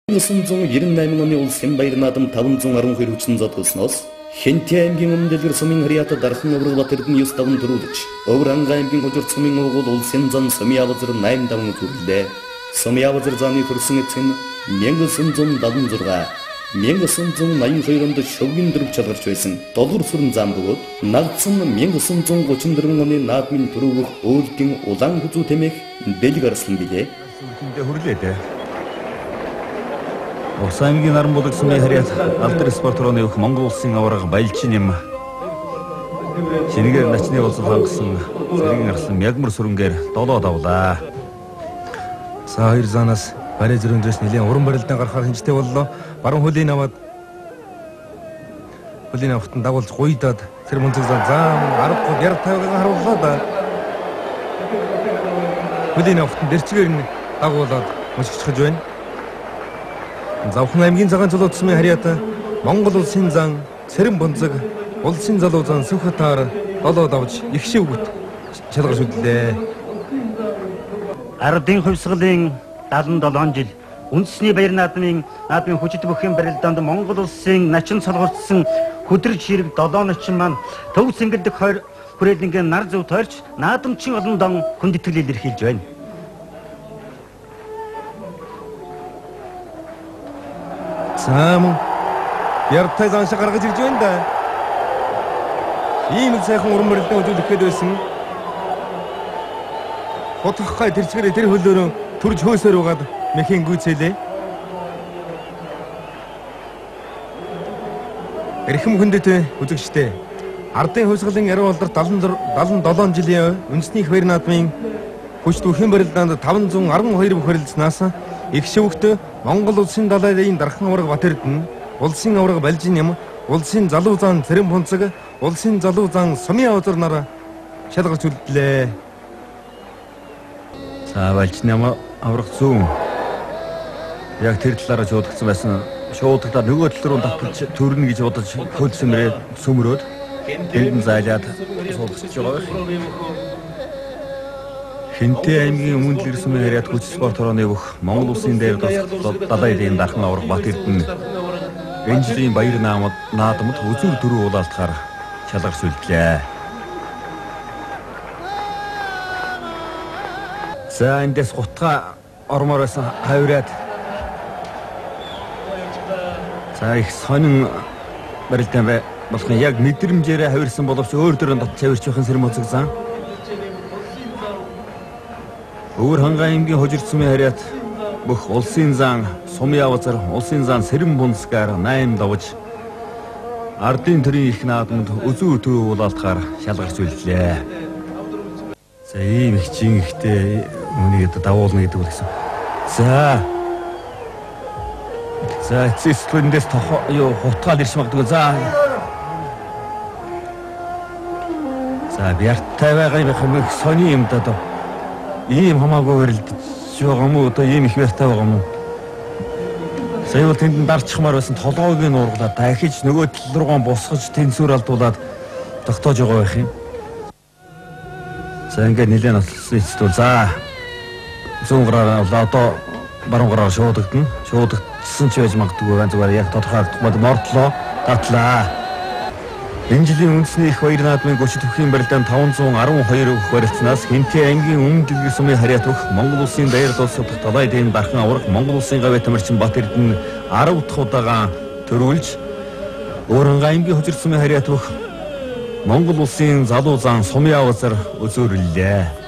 1998 оны улсын баярын адым 512 хүчин зодгосноос Хэнтэй аймгийн өмнөдөр сумын хриата дархан аврагла тэрдэн ёс давн төрүүлж Өвранга аймгийн хожирт сумын уугуул улсын зан сумын авазар 8 давн төрлөө. Сумын авазар заны төрсөн эцэг нь 1976 1982 онд шөвгийн дөрв чалгарч байсан долгор сүрэн зам бөгөөд нагдсан 1934 оны наадмын төрөвөх өөлгийн улаан хүзүү тэмээх бэлэг арслан билээ. Эндээ хүрлээ. Аймгийн наран бүлэг сумын хриат алдар спорт рууны өөх Монгол улсын аварга баялчин юм. Шинэгээр начны улс хангасан зэргийн арслан мягмар сүрэнгээр 7 давлаа. За хоёр заанаас барай зөрөндрөөс нэлийн уран барилдаан гарахаар хинжтэй боллоо. Баруун хөлийн аваад хөлийн авахтан дагуулж гуйдаад тэр мөнцөг зам 10 ярд тавигаан харууллаа да. Хөлийн авахтан дэрчгээр нь дагуулад мөчгчж байна. Завхан аймгийн цагаан цолоод сумын хриат Монгол улсын зан Цэрэн бонцог улсын залуу зан Сүхтаар 7 давж их шивгүт шалгарч үлдээ. Ардын хувьсгалын 77 жил үндэсний баяр наадмын хүчит бүхэн барилдаанд Монгол улсын начин солгорцсон хөдрөж хэрэг 7 начин маань төв цэнгэлдэх хүрээлэнгийн нар зөв тойрч наадамчин олон дон хүндэтгэлээр илэрхийлж байна. Сам яртай занш гаргаж ирж байна да. Ийм сайхан уран барилдаан үзүүлэх гээд байсан. Хотгохгай тэрчгэрээ тэр хөлөөрөө төрж хөөсөр угаад мэхийн гүйцээлээ. Эрхэм хүндэт үзэгчтэй. Ардын хувьсгалын яруу алдарт 77 жилийн үндэсний баяр наадмын хүчит бүхэн барилдаанд 512 бүх харилцнаас их шивгт Монгол улсын далайрын дархан аварга Батэрдэн, улсын аварга Балжин юм, улсын залуу зан Цэрэн бонцог, улсын залуу зан Сумын авазар нар шалгарч үлдлээ. За Балжин юм аварга зүүн. Яг тэр талаараа шуудагцсан байсан. Шуудагтаа нөгөө тал руу давталж төрнө гэж бодож хөлсөмрөө сөмрөөд тэнд зайлаад суулгаж байгаа байх. Хэнтэй аймгийн өмнөдөр сумын хриат хүч спорт рууны өөх Монгол улсын дээр далайрын дархан аварга Батэрдэн энэ жилийн баяр наадамд үзүүр дөрөв уулалтахаар шалгарч үлдлээ. За эндээс гутга ормоор байсан хавраад за их сонин барилдаан болох яг мэдрэмжээрээ хавирсан боловч өөр дөрөнд цавирч байхын Цэрэн бонцог зан Өвранга аймгийн хожирт сумын хриат бүх улсын зан Сумын авазар улсын зан Цэрэн бонцгаар 8 давж ардын төрийн их наадамд үзүүр дөрөв уулалтахаар шалгарч үлдлээ. За ийм их чин ихтэй үнийг давуулна гэдэг үг гэсэн. За эцэслэндээс хутгаал ирж магадгүй. За бяртай байгаа юм сони юм даа. Ийм хамаагүй барилдаж байгаа юм уу? Одоо ийм их бяртай байгаа юм уу? Сая бол тэнд дарчихмаар байсан толгойг нь ургалаад дахиж нөгөө тал руугаа босгож тэнцвэр алдуулаад тогтоож байгаа байх юм. За ингээд нэлээд болсон хэвчээ. За зүүн гараа одоо баруун гараа шуудагдана. Шуудагдсан ч байж магадгүй байна. Зүгээр яг тодорхой мордлоо татлаа. Энэ жилийн үндэсний их баяр наадмын хүчит бүхэн барилдаанд 512 бүх барилцнаас Хэнтэй аймгийн өмнөдөр сумын хриат өөх Монгол улсын даяар дуусах далайрын дархан аварга Монгол улсын гавь тамирчин Батэрдэн 10 дахь удаага төрүүлж Өвранга аймгийн хожирт сумын хриат өөх Монгол улсын залуу зан Сумын авазар үзүүрлээ.